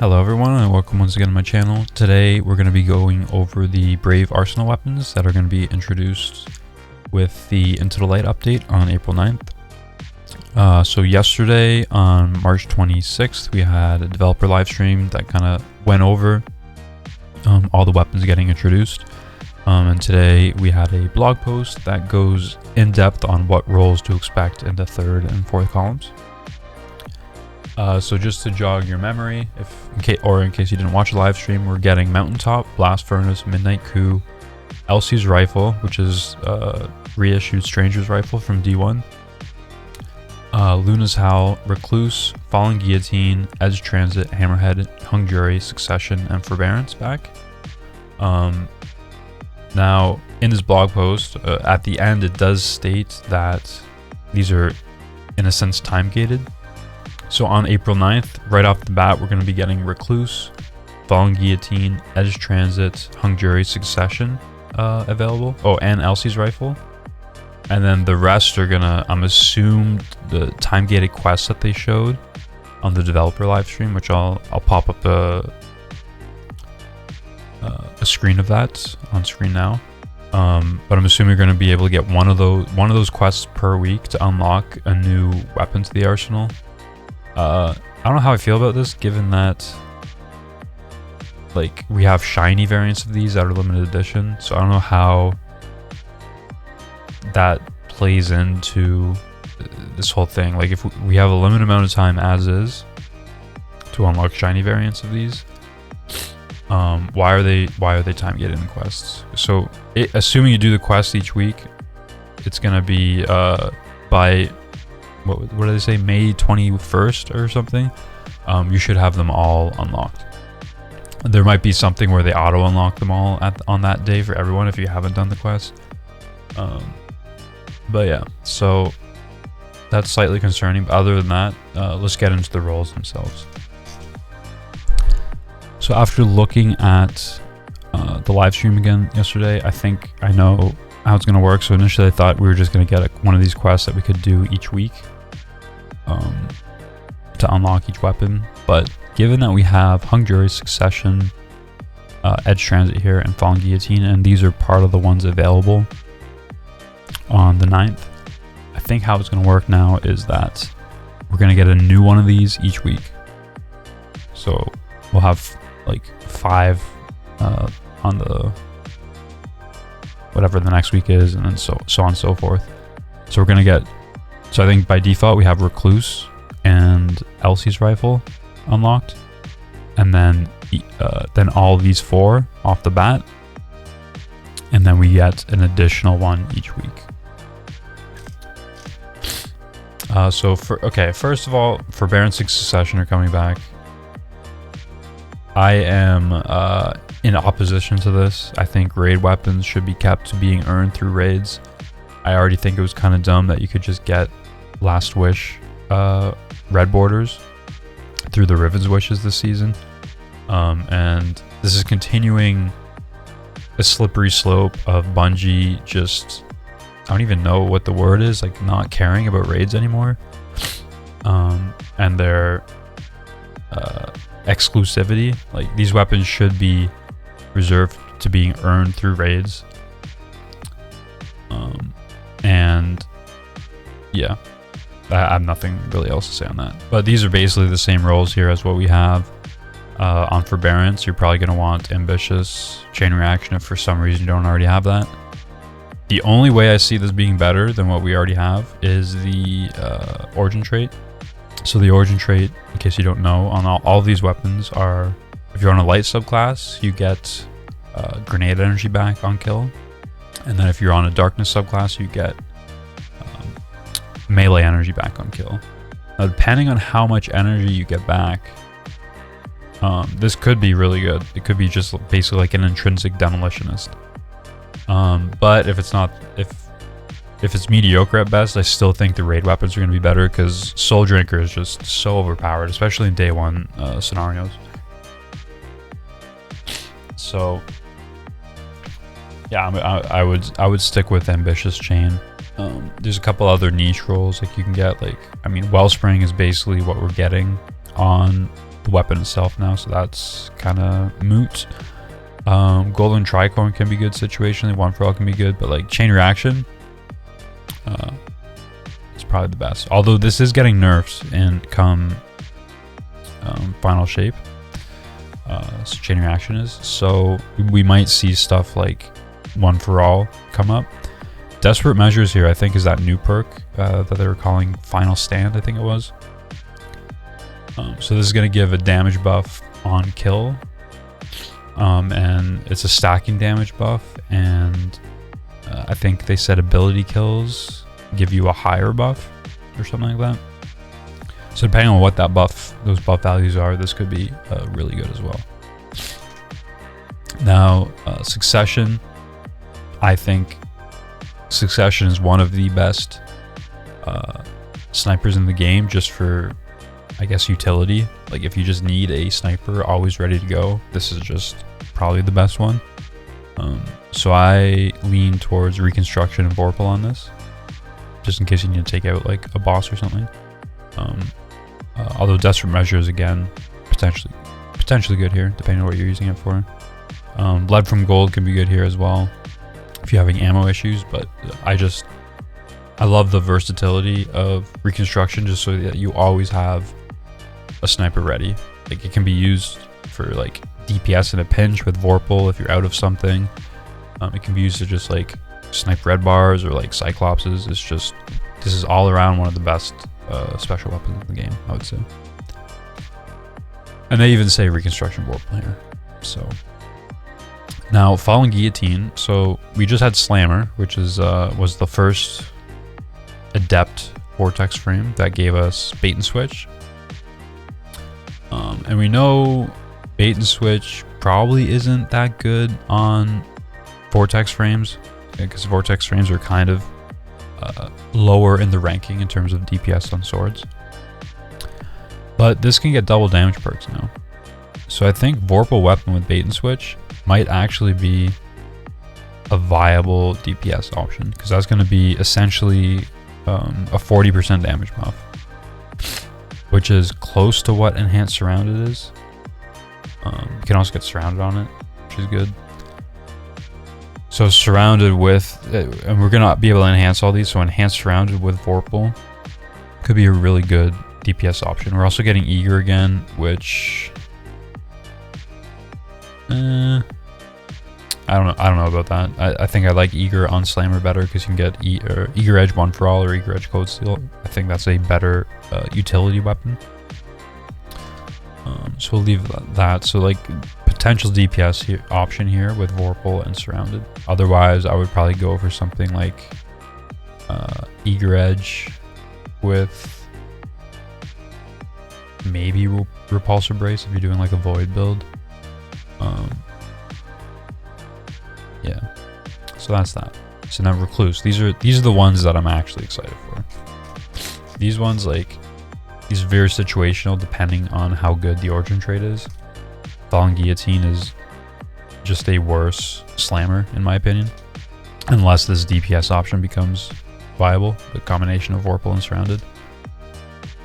Hello everyone and welcome once again to my channel. Today we're going to be going over the Brave Arsenal weapons that are going to be introduced with the Into the Light update on April 9th. So yesterday on March 26th we had a developer live stream that kind of went over all the weapons getting introduced. And today we had a blog post that goes in depth on what roles to expect in the third and fourth columns. So just to jog your memory, in case you didn't watch the live stream, we're getting Mountaintop, Blast Furnace, Midnight Coup, Elsie's Rifle, which is reissued Stranger's Rifle from D1, Luna's Howl, Recluse, Fallen Guillotine, Edge Transit, Hammerhead, Hung Jury, Succession, and Forbearance back. Now, in this blog post, at the end it does state that these are, in a sense, time-gated. So on April 9th, right off the bat, we're going to be getting Recluse, Fallen Guillotine, Edge Transit, Hung Jury, Succession available. Oh, and Elsie's Rifle. And then the rest are going to, I'm assuming, the time-gated quests that they showed on the developer live stream, which I'll pop up a screen of that on screen now. But I'm assuming you're going to be able to get one of those quests per week to unlock a new weapon to the arsenal. I don't know how I feel about this, given that like we have shiny variants of these that are limited edition, so I don't know how that plays into this whole thing. Like, if we have a limited amount of time as is to unlock shiny variants of these, why are they time gated in quests? So assuming you do the quest each week, it's gonna be by what do they say, May 21st or something, you should have them all unlocked. There might be something where they auto unlock them all on that day for everyone if you haven't done the quest. But yeah, so that's slightly concerning. But other than that, let's get into the roles themselves. So after looking at the live stream again yesterday, I think I know how it's going to work. So initially I thought we were just going to get one of these quests that we could do each week to unlock each weapon, but given that we have Hung Jury, Succession, Edge Transit here, and Fallen Guillotine, and these are part of the ones available on the 9th, I think how it's going to work now is that we're going to get a new one of these each week. So we'll have like 5 on the whatever the next week is, and then so on and so forth. So we're gonna get, so I think by default we have Recluse and Elsie's Rifle unlocked, and then all these 4 off the bat, and then we get an additional one each week. So first of all, Forbearance and Succession are coming back. I am in opposition to this. I think raid weapons should be kept to being earned through raids. I already think it was kind of dumb that you could just get Last Wish red borders through the Riven's Wishes this season. And this is continuing a slippery slope of Bungie just, I don't even know what the word is, like not caring about raids anymore. And their exclusivity. Like, these weapons should be reserved to being earned through raids. And yeah, I have nothing really else to say on that. But these are basically the same roles here as what we have on Forbearance. You're probably going to want Ambitious, Chain Reaction if for some reason you don't already have that. The only way I see this being better than what we already have is the Origin trait. So the Origin trait, in case you don't know, on all of these weapons are, if you're on a light subclass, you get grenade energy back on kill. And then if you're on a darkness subclass, you get melee energy back on kill. Now, depending on how much energy you get back, this could be really good. It could be just basically like an intrinsic demolitionist. But if it's not, if it's mediocre at best, I still think the raid weapons are going to be better, because Soul Drinker is just so overpowered, especially in day 1 scenarios. So yeah, I would stick with Ambitious Chain. There's a couple other niche roles like you can get, like, I mean, Wellspring is basically what we're getting on the weapon itself now, so that's kind of moot. Golden tricorn can be good situationally, one for all can be good, but like chain reaction, it's probably the best. Although this is getting nerfs and come final shape, so chain reaction is. So we might see stuff like one for all come up. Desperate measures here, I think, is that new perk that they were calling Final Stand, I think it was. So this is going to give a damage buff on kill, and it's a stacking damage buff, and I think they said ability kills give you a higher buff or something like that. So depending on what that buff, those buff values are, this could be really good as well. Now, Succession, I think Succession is one of the best snipers in the game, just for, I guess, utility. Like if you just need a sniper always ready to go, this is just probably the best one. So I lean towards Reconstruction and Vorpal on this, just in case you need to take out like a boss or something. Although Desperate Measures, again, potentially good here, depending on what you're using it for. Lead from Gold can be good here as well if you're having ammo issues, but I love the versatility of Reconstruction, just so that you always have a sniper ready. Like it can be used for like DPS in a pinch with Vorpal if you're out of something. It can be used to just like snipe red bars or like Cyclopses. It's just, this is all around one of the best special weapons in the game, I would say. And they even say Reconstruction Vorpal here. So now Fallen Guillotine. So we just had Slammer, which is was the first adept vortex frame that gave us bait and switch. And we know bait and switch probably isn't that good on vortex frames, because vortex frames are kind of lower in the ranking in terms of DPS on swords. But this can get double damage perks now. So I think Vorpal weapon with bait and switch might actually be a viable DPS option, because that's going to be essentially a 40% damage buff, which is close to what Enhanced Surrounded is. You can also get Surrounded on it, which is good. So Surrounded with, and we're going to be able to enhance all these, so Enhanced Surrounded with Vorpal could be a really good DPS option. We're also getting Eager again, which I don't know about that. I think I like Eager on Slammer better, because you can get Eager Edge One for All or Eager Edge Code Steal. I think that's a better utility weapon. So we'll leave that. So like potential DPS here, option here with Vorpal and Surrounded. Otherwise, I would probably go for something like Eager Edge with maybe Repulsor Brace if you're doing like a Void build. Yeah, so that's that. So now Recluse. These are the ones that I'm actually excited for. These ones, like, these are very situational depending on how good the origin trait is. Fallen Guillotine is just a worse slammer in my opinion, unless this DPS option becomes viable, the combination of Vorpal and Surrounded.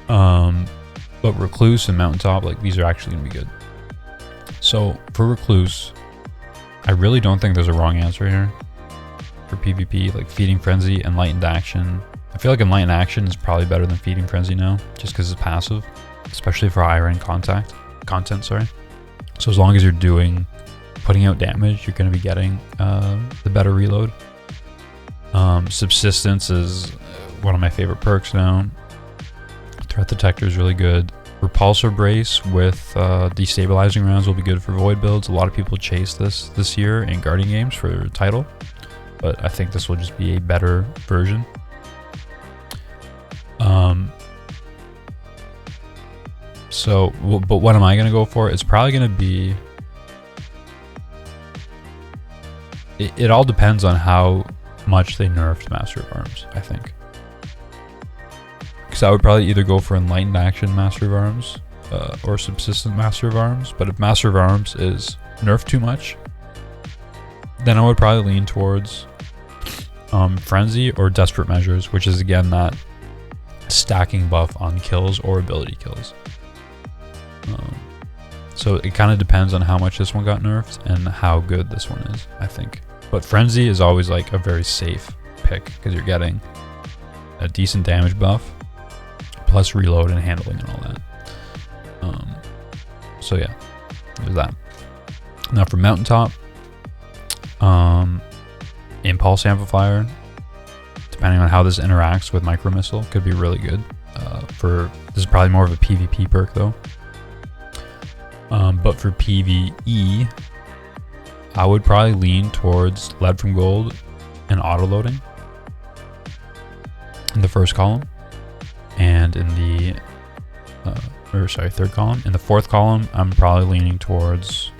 But Recluse and Mountaintop, like, these are actually gonna be good. So for Recluse, I really don't think there's a wrong answer here for PvP. Like Feeding Frenzy, Enlightened Action. I feel like Enlightened Action is probably better than Feeding Frenzy now, just because it's passive, especially for higher end content. So as long as you're putting out damage, you're going to be getting the better reload. Subsistence is one of my favorite perks now. Threat Detector is really good. Repulsor Brace with destabilizing rounds will be good for Void builds. A lot of people chase this year in Guardian games for title, but I think this will just be a better version. But what am I going to go for? It's probably going to be... It all depends on how much they nerfed Master of Arms, I think. Because I would probably either go for Enlightened Action Master of Arms or Subsistent Master of Arms. But if Master of Arms is nerfed too much, then I would probably lean towards Frenzy or Desperate Measures, which is again that stacking buff on kills or ability kills. So it kind of depends on how much this one got nerfed and how good this one is, I think. But Frenzy is always like a very safe pick because you're getting a decent damage buff plus reload and handling and all that. So yeah, there's that. Now for Mountaintop, Impulse Amplifier, depending on how this interacts with Micro Missile, could be really good. This is probably more of a PvP perk though. But for PvE, I would probably lean towards Lead from Gold and auto-loading in the first column, and in the third column. In the fourth column, I'm probably leaning towards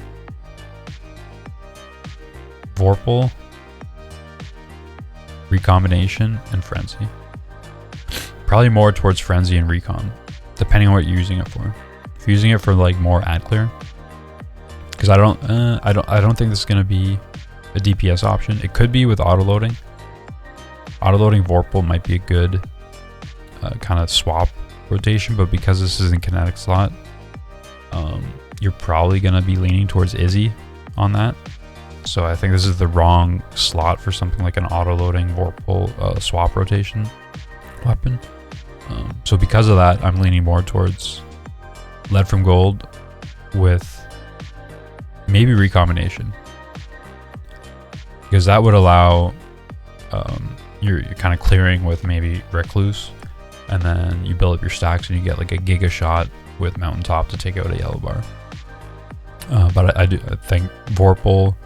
Vorpal, Recombination, and Frenzy. Probably more towards Frenzy and Recon, depending on what you're using it for. If you're using it for like more ad clear, because I don't think this is gonna be a DPS option. It could be with auto-loading. Auto-loading Vorpal might be a good kind of swap rotation, but because this is in kinetic slot, you're probably gonna be leaning towards Izzy on that. So I think this is the wrong slot for something like an auto-loading Vorpal swap rotation weapon. So because of that, I'm leaning more towards Lead from Gold with maybe Recombination, because that would allow you're kind of clearing with maybe Recluse, and then you build up your stacks and you get like a Giga Shot with Mountaintop to take out a yellow bar. But I think Vorpal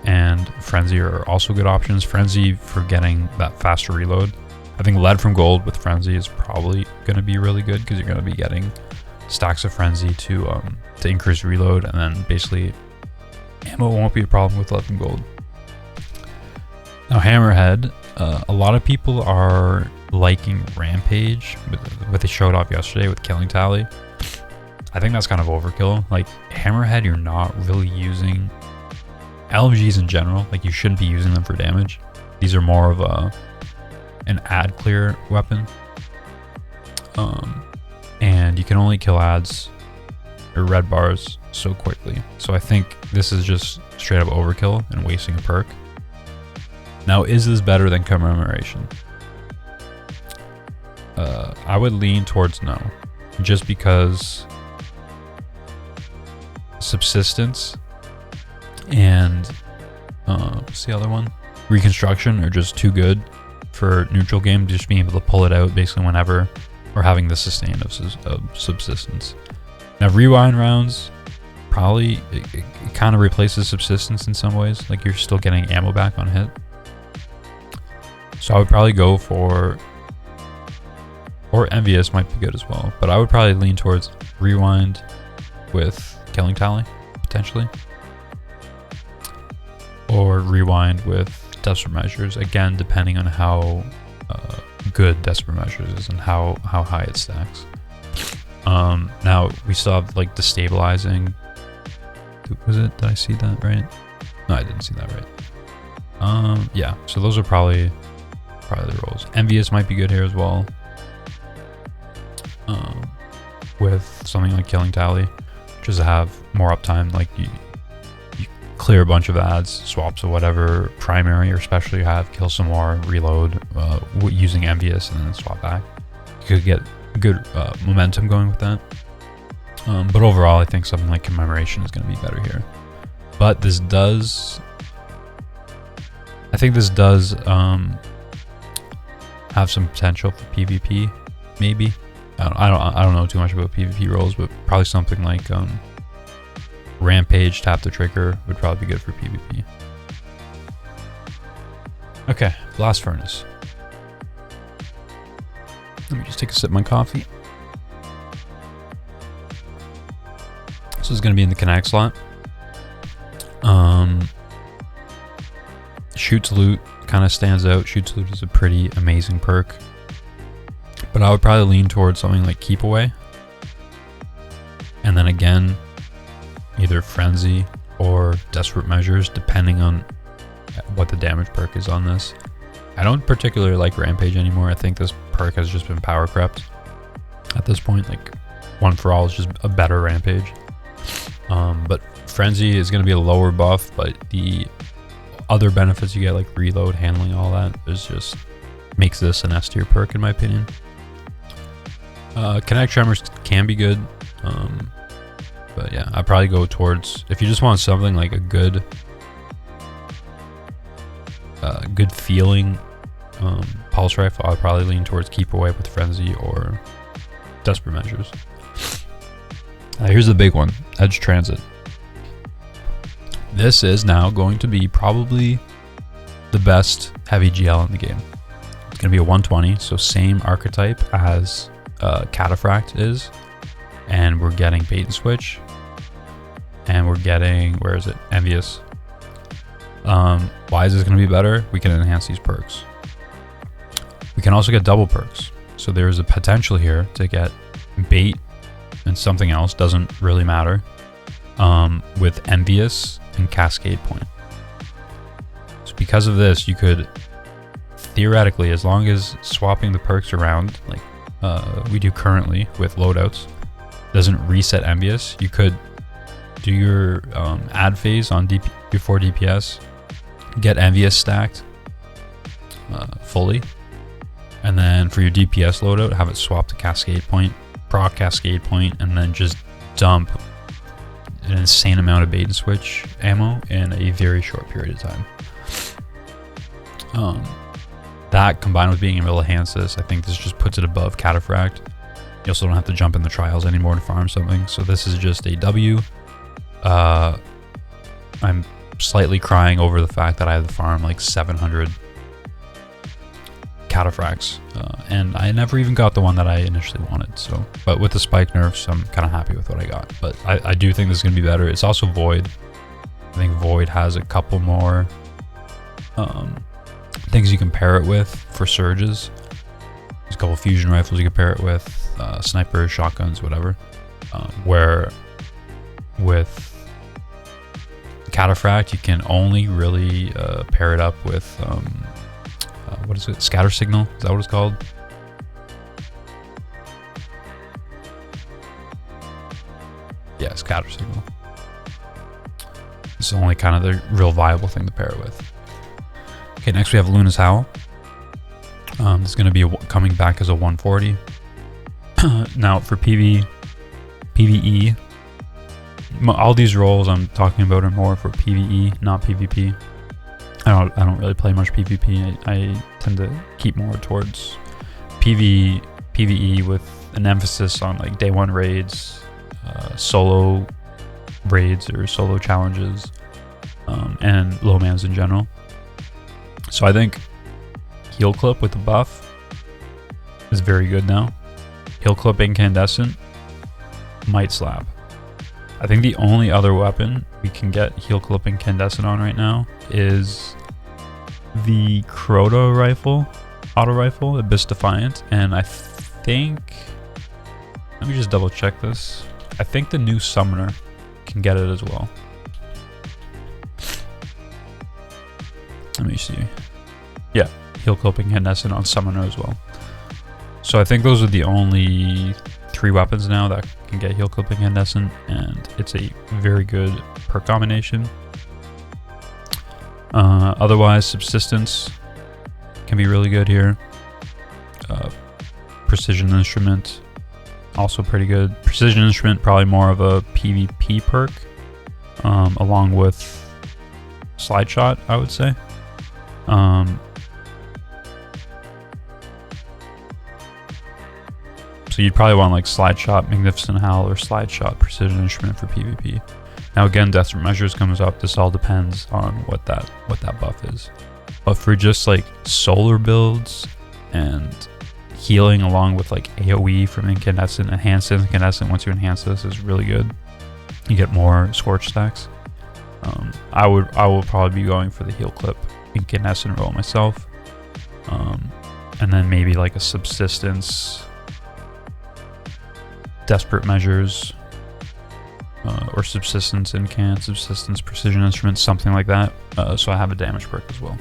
and Frenzy are also good options. Frenzy for getting that faster reload. I think Lead from Gold with Frenzy is probably going to be really good because you're going to be getting stacks of Frenzy to increase reload, and then basically ammo won't be a problem with Lead from Gold. Now Hammerhead, a lot of people are liking Rampage with what they showed off yesterday with Killing Tally. I think that's kind of overkill. Like Hammerhead, you're not really using LMGs in general. Like you shouldn't be using them for damage. These are more of an ad clear weapon, and you can only kill ads or red bars so quickly. So I think this is just straight up overkill and wasting a perk. Now, is this better than Commemoration? I would lean towards no, just because Subsistence and what's the other one? Reconstruction are just too good for neutral game, just being able to pull it out basically whenever, or having the sustain of Subsistence. Now Rewind rounds, probably it kind of replaces Subsistence in some ways. Like you're still getting ammo back on hit. So I would probably go for, or Envious might be good as well, but I would probably lean towards Rewind with Killing Tally, potentially. Or Rewind with Desperate Measures, again, depending on how good Desperate Measures is and how high it stacks. Now, we still have like Destabilizing. Was it? Did I see that right? No, I didn't see that right. Yeah, so those are probably the roles. Envious might be good here as well. With something like Killing Tally, just to have more uptime, like you clear a bunch of ads, swaps of whatever primary or special you have, kill some more, reload using Envious, and then swap back. You could get good momentum going with that. But overall, I think something like Commemoration is going to be better here. But this does, I think this does have some potential for PvP, maybe. I don't know too much about PvP roles, but probably something like Rampage, Tap the Trigger would probably be good for PvP. Okay, Blast Furnace. Let me just take a sip of my coffee. This is going to be in the kinetic slot. Shoots Loot kind of stands out. Shoots Loot is a pretty amazing perk. But I would probably lean towards something like Keep Away. And then again, either Frenzy or Desperate Measures, depending on what the damage perk is on this. I don't particularly like Rampage anymore. I think this perk has just been power crept at this point. Like, One for All is just a better Rampage. But Frenzy is going to be a lower buff, but the other benefits you get, like reload, handling, all that, is just makes this an S tier perk in my opinion. Kinetic Tremors can be good, but yeah, I'd probably go towards, if you just want something like a good feeling pulse rifle, I'd probably lean towards Keep Away with Frenzy or Desperate Measures. Here's the big one, Edge Transit. This is now going to be probably the best heavy GL in the game. It's going to be a 120, so same archetype as Cataphract is, and we're getting Bait and Switch, and we're getting, where is it, Envious. Why is this going to be better? We can enhance these perks. We can also get double perks, so there's a potential here to get Bait and something else, doesn't really matter, with Envious and Cascade Point. So because of this, you could theoretically, as long as swapping the perks around, like we do currently with loadouts, doesn't reset Envious, you could do your ad phase on before DPS, get Envious stacked fully, and then for your DPS loadout, have it swap to Cascade Point, proc Cascade Point, and then just dump an insane amount of Bait and Switch ammo in a very short period of time. That combined with being able to enhance this, I think this just puts it above Cataphract. You also don't have to jump in the trials anymore to farm something, so this is just a W. I'm slightly crying over the fact that I have to farm like 700 Cataphracts, and I never even got the one that I initially wanted. So, but with the spike nerfs, I'm kind of happy with what I got. But I do think this is going to be better. It's also Void. I think Void has a couple more things you can pair it with for surges. There's a couple fusion rifles you can pair it with, snipers, shotguns, whatever. Where with Cataphract, you can only really pair it up with what is it? Scatter Signal? Is that what it's called? Yeah, Scatter Signal. It's only kind of the real viable thing to pair it with. Okay, next we have Luna's Howl. This is going to be coming back as a 140. Now for PvE, all these roles I'm talking about are more for PvE, not PvP. I don't really play much PvP. I tend to keep more towards PvE with an emphasis on like day one raids, solo raids or solo challenges, and low mans in general. So I think Heal Clip with the buff is very good now. Heal Clip Incandescent might slap. I think the only other weapon we can get Heal Clip Incandescent on right now is the Crota rifle, auto rifle, Abyss Defiant, and I think, let me just double check this. I think the new Summoner can get it as well. Let me see. Yeah, Heal Clip Incandescent on Summoner as well. So I think those are the only 3 weapons now that can get Heal Clip Incandescent, and it's a very good perk combination. Otherwise, Subsistence can be really good here. Precision Instrument, also pretty good. Precision Instrument, probably more of a PvP perk, along with Slide Shot, I would say. So you'd probably want like Slide Shot, Magnificent Howl, or Slide Shot, Precision Instrument for PvP. Now again, Desperate Measures comes up. This all depends on what that buff is. But for just like solar builds and healing along with like AoE from Incandescent, Enhanced Incandescent, once you enhance this, is really good. You get more Scorch stacks. I will probably be going for the Heal Clip Incandescent roll myself. And then maybe like a Subsistence, Desperate Measures, or Subsistence Incand, Subsistence Precision Instrument, something like that. So I have a damage perk as well.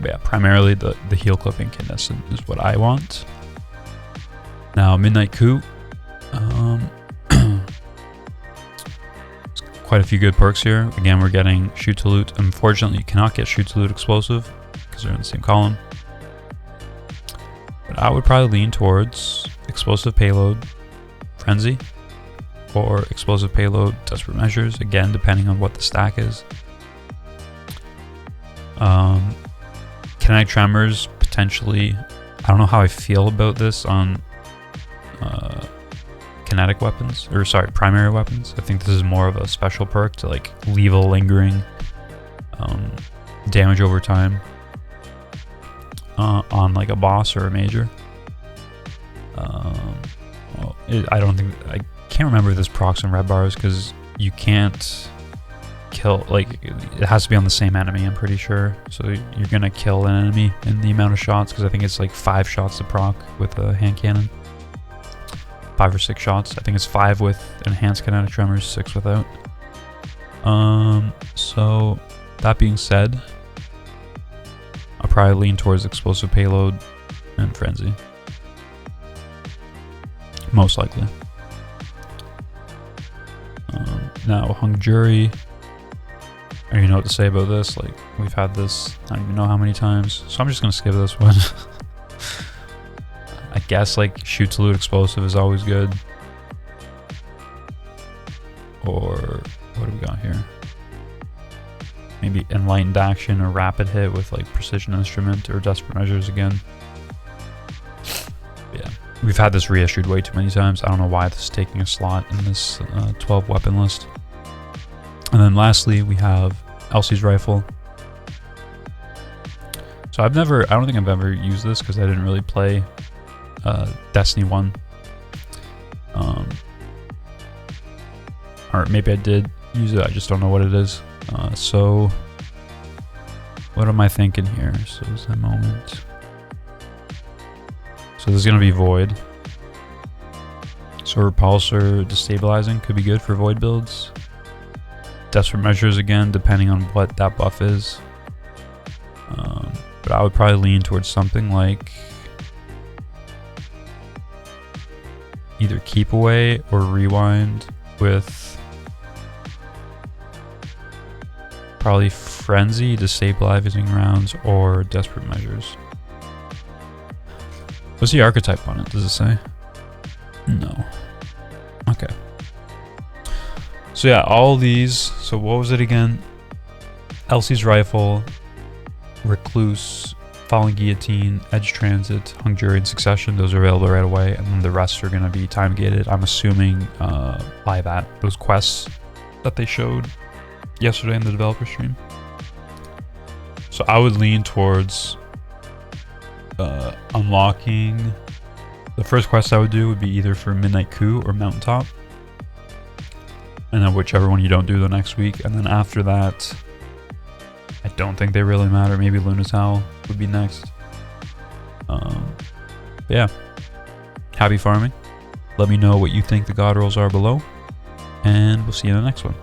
But yeah, primarily the Heal Clip Incandescent is what I want. Now Midnight Coup. quite a few good perks here. Again, we're getting Shoot to Loot. Unfortunately, you cannot get Shoot to Loot Explosive because they're in the same column. But I would probably lean towards Explosive Payload, Frenzy, or Explosive Payload, Desperate Measures, again, depending on what the stack is. Kinetic Tremors, potentially. I don't know how I feel about this on kinetic weapons, or sorry, primary weapons. I think this is more of a special perk to like leave a lingering damage over time on like a boss or a major. Well, I don't think, I can't remember if this procs on red bars because you can't kill, like it has to be on the same enemy, I'm pretty sure. So you're gonna kill an enemy in the amount of shots, because I think it's like 5 shots to proc with a hand cannon. 5 or 6 shots. I think it's 5 with enhanced kinetic tremors, 6 without. So that being said, I'll probably lean towards Explosive Payload and Frenzy. Most likely. Now, Hung Jury. I don't even know what to say about this. Like, we've had this, I don't even know how many times. So I'm just going to skip this one. I guess, like, Shoot to Loot Explosive is always good. Or, what do we got here? Maybe Enlightened Action or Rapid Hit with, like, Precision Instrument or Desperate Measures again. Yeah. We've had this reissued way too many times. I don't know why this is taking a slot in this 12 weapon list. And then lastly, we have Elsie's Rifle. So I don't think I've ever used this because I didn't really play Destiny 1. Or maybe I did use it, I just don't know what it is. So what am I thinking here? So is a moment. So this is going to be Void. So Repulsor Destabilizing could be good for Void builds. Desperate Measures again, depending on what that buff is. But I would probably lean towards something like either Keep Away or Rewind with probably Frenzy, Destabilizing Rounds, or Desperate Measures. What's the archetype on it? Does it say? No. Okay. So yeah, all these. So what was it again? Elsie's Rifle, Recluse, Falling Guillotine, Edge Transit, Hung Jury, and Succession. Those are available right away, and then the rest are going to be time gated. I'm assuming by those quests that they showed yesterday in the developer stream. So I would lean towards unlocking. The first quest I would do would be either for Midnight Coup or Mountaintop, and then whichever one you don't do the next week. And then after that, I don't think they really matter. Maybe Luna's Howl would be next. But yeah, happy farming. Let me know what you think the god rolls are below, and we'll see you in the next one.